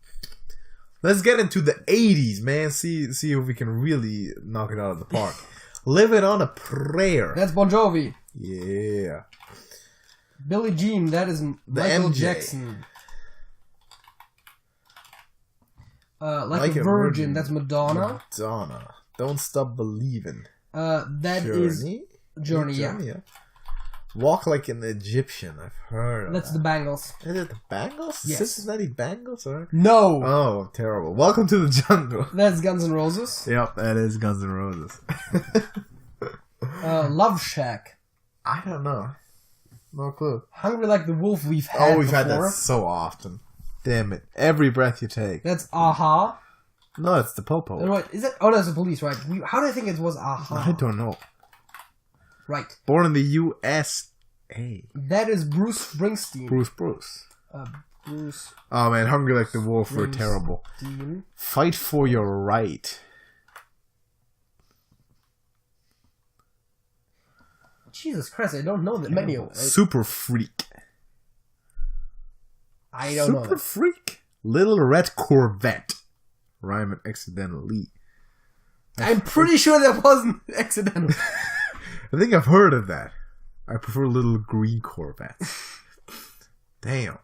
Let's get into the 80s, man. See if we can really knock it out of the park. Living on a Prayer. That's Bon Jovi. Yeah. Billie Jean, that is Michael Jackson. Like a Virgin, that's Madonna. Don't Stop Believing. That is Journey, yeah. Walk Like an Egyptian, I've heard of That's the Bangles. Is it the Bangles? Yes. Cincinnati Bangles, or? No! Oh, terrible. Welcome to the Jungle. That's Guns N' Roses. Yep, that is Guns N' Roses. Love Shack. I don't know. No clue. Hungry Like the Wolf we've had we've had that so often. Damn it. Every breath you take. That's Aha. No, it's the Popo. Right. Is it? Oh, that's the Police, right? How do I think it was Aha? I don't know. Right. Born in the USA. That is Bruce Springsteen. Bruce. Bruce. Oh man, Hungry Like the Wolf were terrible. Fight for Your Right. Jesus Christ, I don't know that many of them. Super Freak. I don't know. Super Freak. Little Red Corvette. Rhyme accidentally. I'm pretty sure that wasn't accidental. I think I've heard of that. I prefer Little Green Corvette. Damn.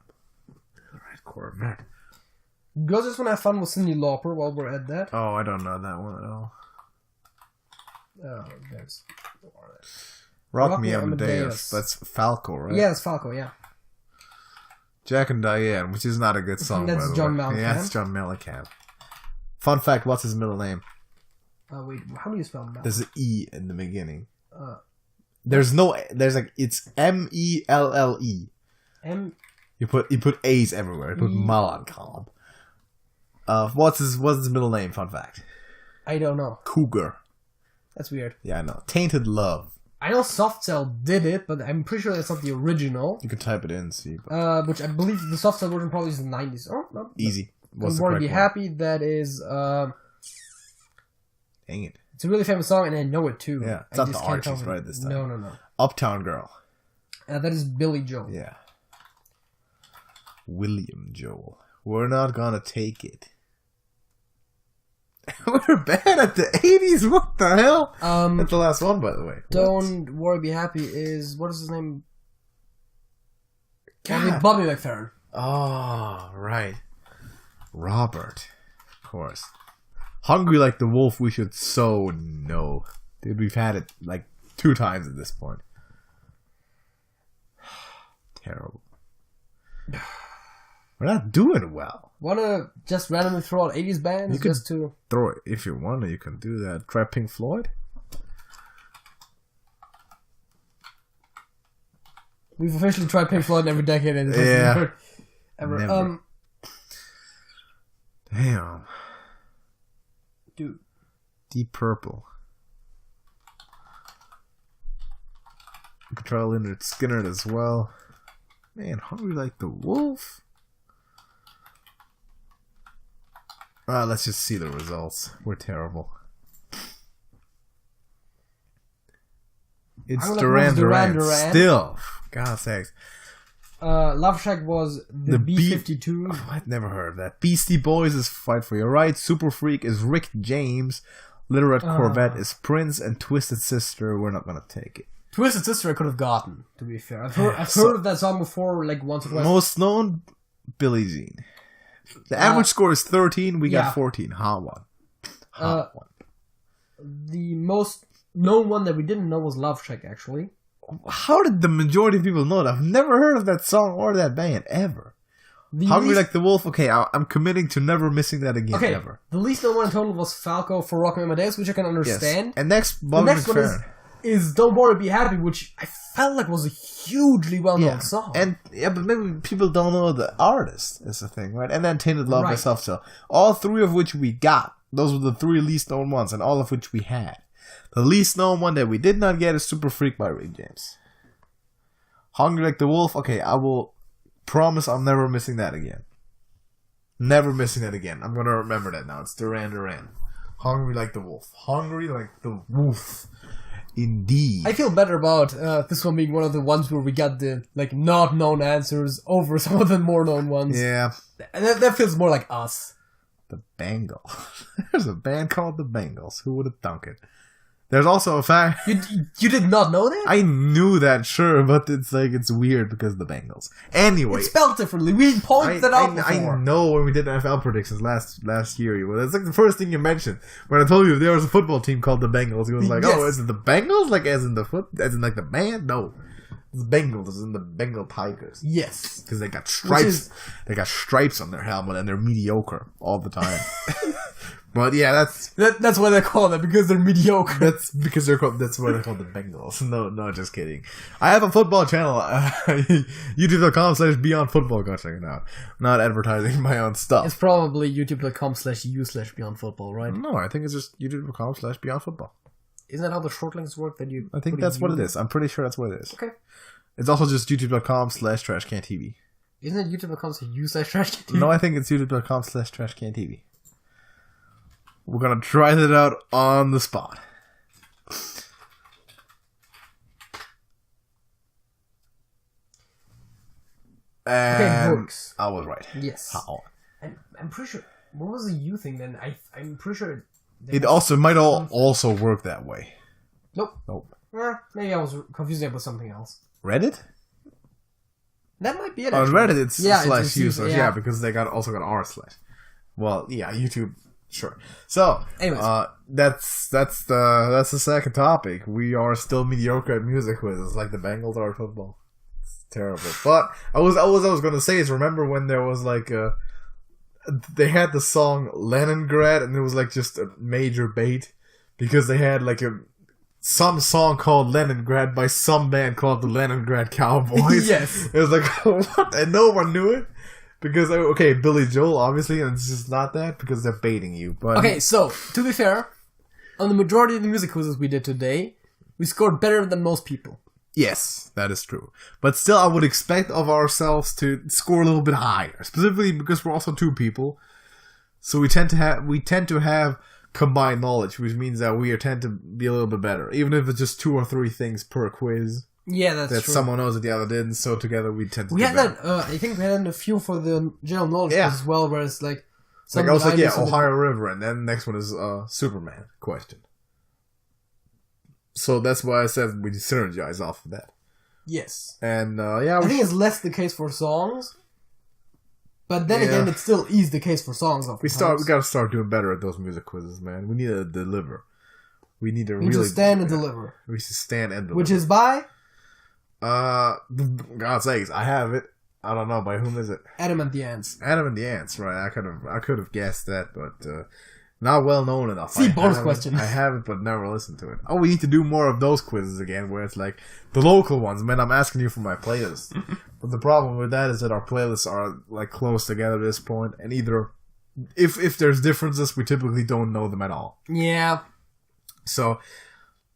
Little Red Corvette. Go just want to have fun with Cyndi Lauper while we're at that. Oh, I don't know that one at all. Oh, there's... Rock Me Amadeus. That's Falco, right? Yeah, it's Falco, yeah. Jack and Diane, which is not a good song, That's by the John way. Mellencamp. Yeah, that's John Mellencamp. Fun fact, what's his middle name? Wait, how do you spell Mellencamp? There's an E in the beginning. It's M-E-L-L-E. You put A's everywhere. You put Mellencamp. What's his middle name, fun fact? I don't know. Cougar. That's weird. Yeah, I know. Tainted Love. I know Soft Cell did it, but I'm pretty sure that's not the original. You can type it in and see. Which I believe the Soft Cell version probably is the 90s. Oh, no. Easy. What's the correct Be Happy, that is... Dang it. It's a really famous song, and I know it too. Yeah, it's not the Archies, right, this time. No. Uptown Girl. That is Billy Joel. Yeah. William Joel. We're not gonna take it. We're bad at the 80s. What the hell? That's the last one, by the way. Don't Worry, Be Happy is... What is his name? Bobby McFerrin. Oh, right. Robert. Of course. Hungry Like the Wolf, we should so know. Dude, we've had it like 2 times at this point. terrible. We're not doing well. Wanna just randomly throw out 80s bands just to... Throw it. If you want to, you can do that. Try Pink Floyd. We've officially tried Pink Floyd in every decade. And yeah. Ever. Never. Damn. Dude. Deep Purple. You could try Lynyrd Skynyrd as well. Man, Hungry Like the Wolf. Let's just see the results. We're terrible. It's Duran Duran. Still. God's sakes. Love Shack was the B-52. Oh, I'd never heard of that. Beastie Boys is Fight For Your Right. Super Freak is Rick James. Little Red Corvette is Prince. And Twisted Sister, we're not going to take it. Twisted Sister I could have gotten, to be fair. I've heard of that song before, like once or twice. Most known, Billie Jean. The average score is 13. We got 14. Hot one. Hot one. The most known one that we didn't know was Love Shack, actually. How did the majority of people know that? I've never heard of that song or that band, ever. Hungry Like the Wolf, okay, I'm committing to never missing that again, ever. The least known one in total was Falco for Rock Me Amadeus, which I can understand. Yes. And next one is Don't Worry, Be Happy, which I felt like was a hugely well-known song. But maybe people don't know the artist is the thing, right? And then Tainted Love by Soft Cell. All three of which we got. Those were the three least known ones, and all of which we had. The least known one that we did not get is Super Freak by Rick James. Hungry Like the Wolf, okay, I will promise I'm never missing that again. Never missing that again. I'm going to remember that now. It's Duran Duran. Hungry Like the Wolf. Hungry Like the Wolf. Indeed. I feel better about this one being one of the ones where we got the not known answers over some of the more known ones. Yeah. That feels more like us. The Bangles. There's a band called The Bangles. Who would have thunk it? There's also a fact... You did not know that? I knew that, sure, but it's weird because of the Bengals. Anyway. It's spelled differently. We pointed that out before. I know when we did NFL predictions last year. It's like the first thing you mentioned. When I told you there was a football team called the Bengals, he was like, oh, is it the Bengals? Like, as in like the band? No. It's Bengals, as in the Bengal Tigers. Yes. Because they got stripes. They got stripes on their helmet and they're mediocre all the time. But yeah, that's why they call them, because they're mediocre. That's why they're called the Bengals. No, just kidding. I have a football channel, youtube.com/beyondfootball. Go check it out. I'm not advertising my own stuff. It's probably youtube.com/u/beyondfootball, right? No, I think it's just youtube.com/beyondfootball. Isn't that how the short links work? I think that's what it is. I'm pretty sure that's what it is. Okay. It's also just youtube.com/TrashcanTV. Isn't it youtube.com/u/TrashcanTV? No, I think it's youtube.com/TrashcanTV. We're going to try that out on the spot. And books. I was right. Yes. How? I'm pretty sure... What was the U thing then? I'm pretty sure... It also might also work that way. Nope. Maybe I was confusing it with something else. Reddit? That might be it. On Reddit, it's /u/. Yeah, because they also got r/. Well, yeah, YouTube... Sure. So, anyways, that's the second topic. We are still mediocre at music quizzes, like the Bengals are at football. It's terrible. But I was going to say is, remember when there was they had the song Leningrad, and it was just a major bait because they had some song called Leningrad by some band called the Leningrad Cowboys. Yes. It was what? And no one knew it. Because, Billy Joel, obviously, and it's just not that, because they're baiting you. But okay, so, to be fair, on the majority of the music quizzes we did today, we scored better than most people. Yes, that is true. But still, I would expect of ourselves to score a little bit higher. Specifically because we're also two people. So we tend to have combined knowledge, which means that we tend to be a little bit better. Even if it's just 2 or 3 things per quiz. Yeah, that's true. That someone knows that the other didn't, so together we tend to do better. I think we had a few for the general knowledge as well, where it's I was Ohio River, and then the next one is Superman question. So that's why I said we synergize off of that. Yes. And, I think it's less the case for songs, but then again, it still is the case for songs. We gotta start doing better at those music quizzes, man. We need to deliver. We need to stand and deliver. We should stand and deliver. Which is by... God's sakes, I have it. I don't know, by whom is it? Adam and the Ants. Adam and the Ants, right. I could have guessed that, but not well known enough. See, bonus question. I haven't, but never listened to it. Oh, we need to do more of those quizzes again, where it's like the local ones. Man, I'm asking you for my playlist. But the problem with that is that our playlists are like close together at this point, and either if there's differences, we typically don't know them at all. Yeah. So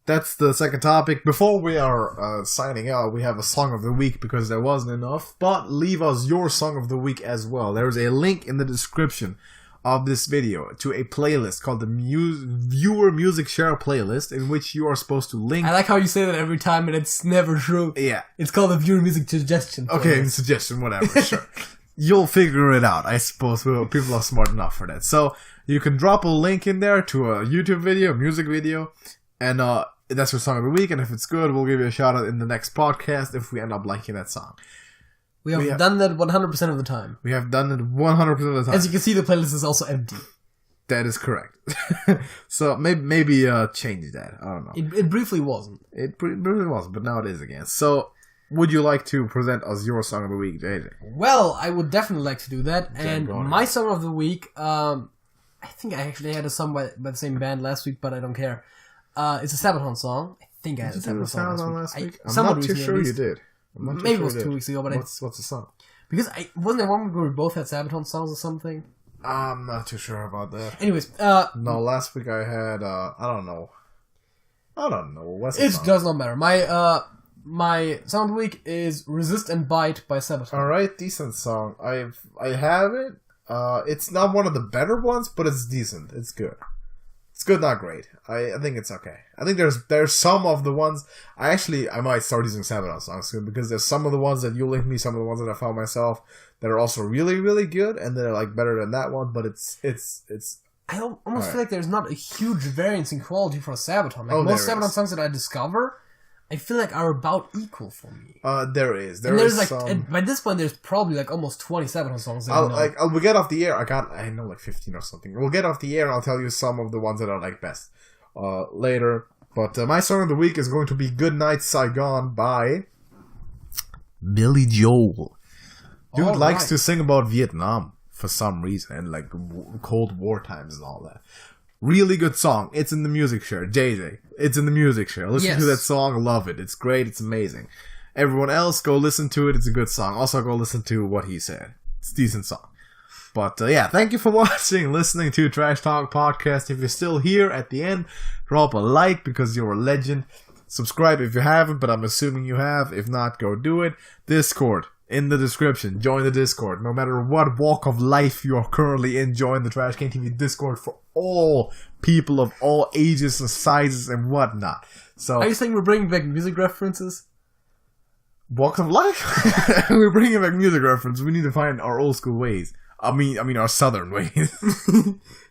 that's the second topic. Before we are signing out, we have a song of the week because there wasn't enough. But leave us your song of the week as well. There's a link in the description of this video to a playlist called the Viewer Music Share playlist, in which you are supposed to link. I like how you say that every time and it's never true. Yeah. It's called the Viewer Music Suggestion playlist. Okay, suggestion, whatever, sure. You'll figure it out, I suppose. People are smart enough for that. So you can drop a link in there to a YouTube video, a music video, and that's your song of the week. And if it's good, we'll give you a shout out in the next podcast if we end up liking that song. We have done that 100% of the time. We have done it 100% of the time. As you can see, the playlist is also empty. That is correct. So maybe change that. I don't know. It briefly wasn't. It briefly wasn't, but now it is again. So would you like to present us your song of the week, JJ? Well, I would definitely like to do that. And my song of the week, I think I actually had a song by the same band last week, but I don't care. It's a Sabaton song. I think I had a Sabaton song last week. I'm not too sure you did. Maybe it was 2 weeks ago, but what's the song? Because wasn't there one where we both had Sabaton songs or something? I'm not too sure about that. Anyways, no, last week I had I don't know. What's the song? It does not matter. My song of the week is "Resist and Bite" by Sabaton. All right, decent song. I have it. It's not one of the better ones, but it's decent. It's good. It's good, not great. I think it's okay. I think there's some of the ones I might start using Sabaton songs soon, because there's some of the ones that you linked me, some of the ones that I found myself that are also really, really good, and they're like better than that one. But it's. I almost feel like there's not a huge variance in quality for Sabaton. Like most Sabaton songs that I discover, I feel like are about equal for me. There is. There's like some... by this point, there's probably like almost 20 Sabaton songs. We'll get off the air. I know like 15 or something. We'll get off the air and I'll tell you some of the ones that are like best later. But my song of the week is going to be "Good Night Saigon" by Billy Joel. Dude likes to sing about Vietnam for some reason, and like Cold War times and all that. Really good song. It's in the music share. JJ, it's in the music share. Listen to that song. Love it. It's great. It's amazing. Everyone else, go listen to it. It's a good song. Also, go listen to what he said. It's a decent song. But yeah, thank you for watching, listening to Trash Talk Podcast. If you're still here at the end, drop a like because you're a legend. Subscribe if you haven't, but I'm assuming you have. If not, go do it. Discord in the description. Join the Discord. No matter what walk of life you are currently in, join the TrashcanTV Discord for all people of all ages and sizes and whatnot. So, are you saying we're bringing back music references? Walks of life? We're bringing back music references. We need to find our old school ways. I mean our southern ways.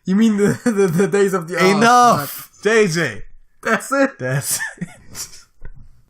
You mean the days of the... Enough! JJ! That's it? That's it.